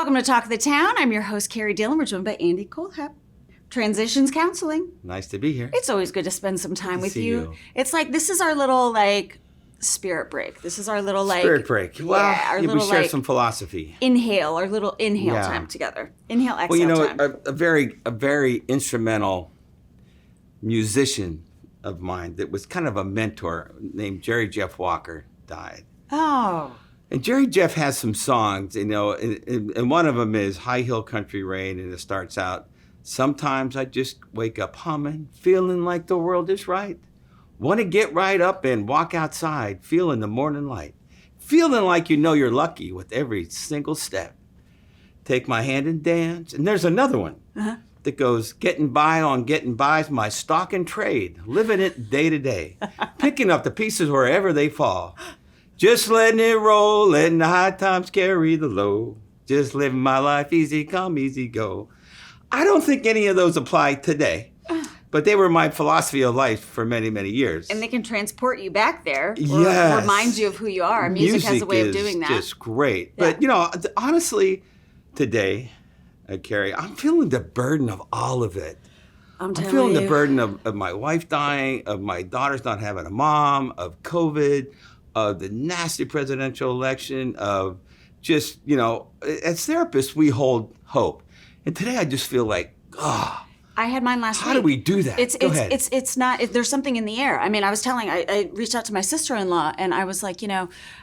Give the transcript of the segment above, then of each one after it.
Welcome to Talk of the Town. I'm your host, Carrie Dillon. We're joined by AndyKohlhepp, Transitions Counseling. Nice to be here. It's always good to spend some time with see you. It's like, this is our little, spirit break. This is our little, Spirit break. Well, our we little, share some philosophy. Inhale, our little inhale time together. Inhale, exhale time. A very instrumental musician of mine that was kind of a mentor named Jerry Jeff Walker died. Oh. And Jerry Jeff has some songs, and one of them is High Hill Country Rain, and it starts out, sometimes I just wake up humming, feeling like the world is right. Want to get right up and walk outside, feeling the morning light. Feeling like you know you're lucky with every single step. Take my hand and dance. And there's another one that goes, getting by's my stock and trade. Living it day to day. Picking up the pieces wherever they fall. Just letting it roll, letting the high times carry the low. Just living my life easy come, easy go. I don't think any of those apply today, but they were my philosophy of life for many, many years. And they can transport you back there, or yes. remind you of who you are. Music has a way of doing that. Just great. Yeah. But, honestly, today, Carrie, I'm feeling the burden of all of it. I'm feeling the burden of my wife dying, of my daughters not having a mom, of COVID, of the nasty presidential election, of just, as therapists, we hold hope. And today I just feel like, I had mine last week. How do we do that? Go ahead. It's not, there's something in the air. I mean, I reached out to my sister-in-law and I was like,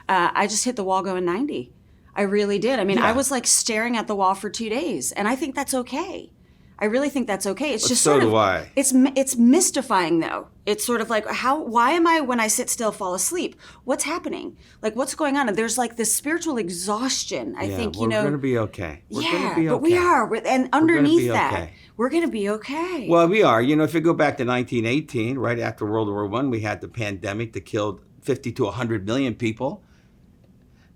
I just hit the wall going 90. I really did. I mean, I was like staring at the wall for 2 days, and I think that's okay. I really think that's okay. It's just so sort of, do I. It's mystifying though. It's sort of like, why am I, when I sit still, fall asleep? What's happening? Like, what's going on? And there's like this spiritual exhaustion. I think, we're going to be okay. We're going to be okay. But we are. And underneath that, okay. we're going to be okay. Well, we are. If you go back to 1918, right after World War I, we had the pandemic that killed 50 to 100 million people,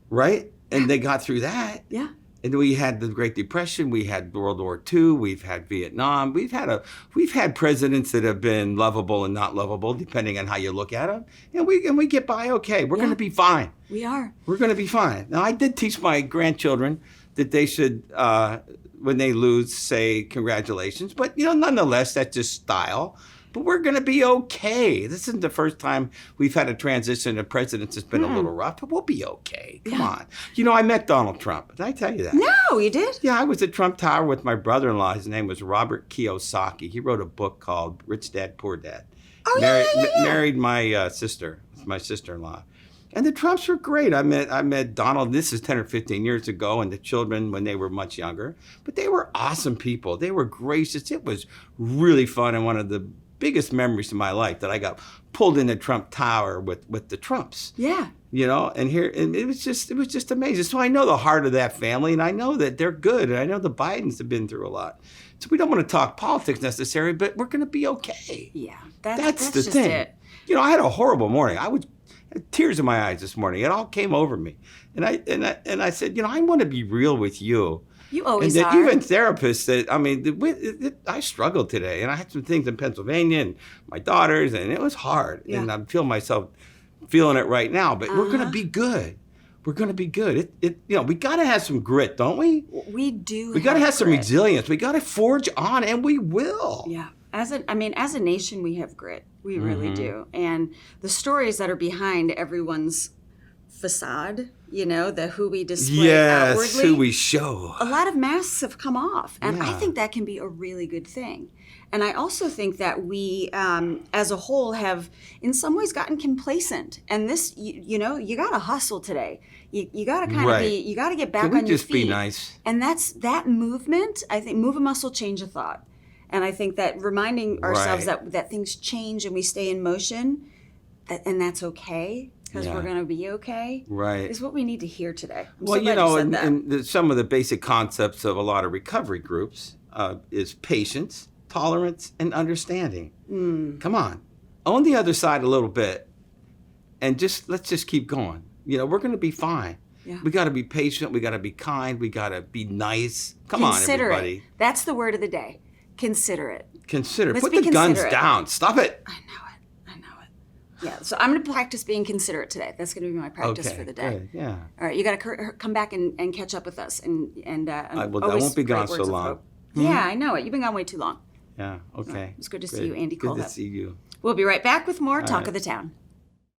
right? And they got through that. Yeah. And we had the Great Depression. We had World War II. We've had Vietnam. We've had presidents that have been lovable and not lovable, depending on how you look at them. And we get by okay. We're going to be fine. We are. We're going to be fine. Now, I did teach my grandchildren that they should, when they lose, say congratulations. But nonetheless, that's just style. But we're going to be okay. This isn't the first time we've had a transition of presidents that's been a little rough, but we'll be okay. Come on. I met Donald Trump. Did I tell you that? No, you did? Yeah, I was at Trump Tower with my brother-in-law. His name was Robert Kiyosaki. He wrote a book called Rich Dad, Poor Dad. Oh, Married my sister, my sister-in-law. And the Trumps were great. I met Donald, this is 10 or 15 years ago, and the children when they were much younger. But they were awesome people. They were gracious. It was really fun, and one of the biggest memories of my life that I got pulled into Trump Tower with the Trumps. Yeah. And it was just amazing. So I know the heart of that family, and I know that they're good, and I know the Bidens have been through a lot. So we don't want to talk politics necessarily, but we're going to be okay. Yeah. That's the just thing. It. I had a horrible morning. I had tears in my eyes this morning. It all came over me. And I said, I want to be real with you. You always are. And even therapists I struggled today, and I had some things in Pennsylvania and my daughters, and it was hard. Yeah. And I feel myself feeling it right now, but we're going to be good. We're going to be good. We got to have some grit, don't we? We do. We got to have some resilience. We got to forge on, and we will. Yeah. As a nation, we have grit. We really do. And the stories that are behind everyone's facade, the who we display outwardly. Who we show. A lot of masks have come off, and I think that can be a really good thing. And I also think that we, as a whole, have in some ways gotten complacent. And this, you got to hustle today. You got to kind of be, you got to get back on your feet. Can we just be nice? And that movement, I think, move a muscle, change a thought. And I think that reminding ourselves that things change and we stay in motion, and that's okay. Because we're going to be okay, right? Is what we need to hear today. And some of the basic concepts of a lot of recovery groups is patience, tolerance, and understanding. Come on, own the other side a little bit, and let's just keep going. We're going to be fine. Yeah. We got to be patient. We got to be kind. We got to be nice. Come on, everybody. That's the word of the day. Consider it. Consider. Put the guns down. Stop it. I know it. Yeah, so I'm going to practice being considerate today. That's going to be my practice for the day. Good. Yeah. All right, you got to come back and catch up with us. I won't be gone so long. Yeah, I know it. You've been gone way too long. Yeah. Okay. It's good to see you, Andy Kohlhepp. Good to see you. We'll be right back with more Talk of the Town.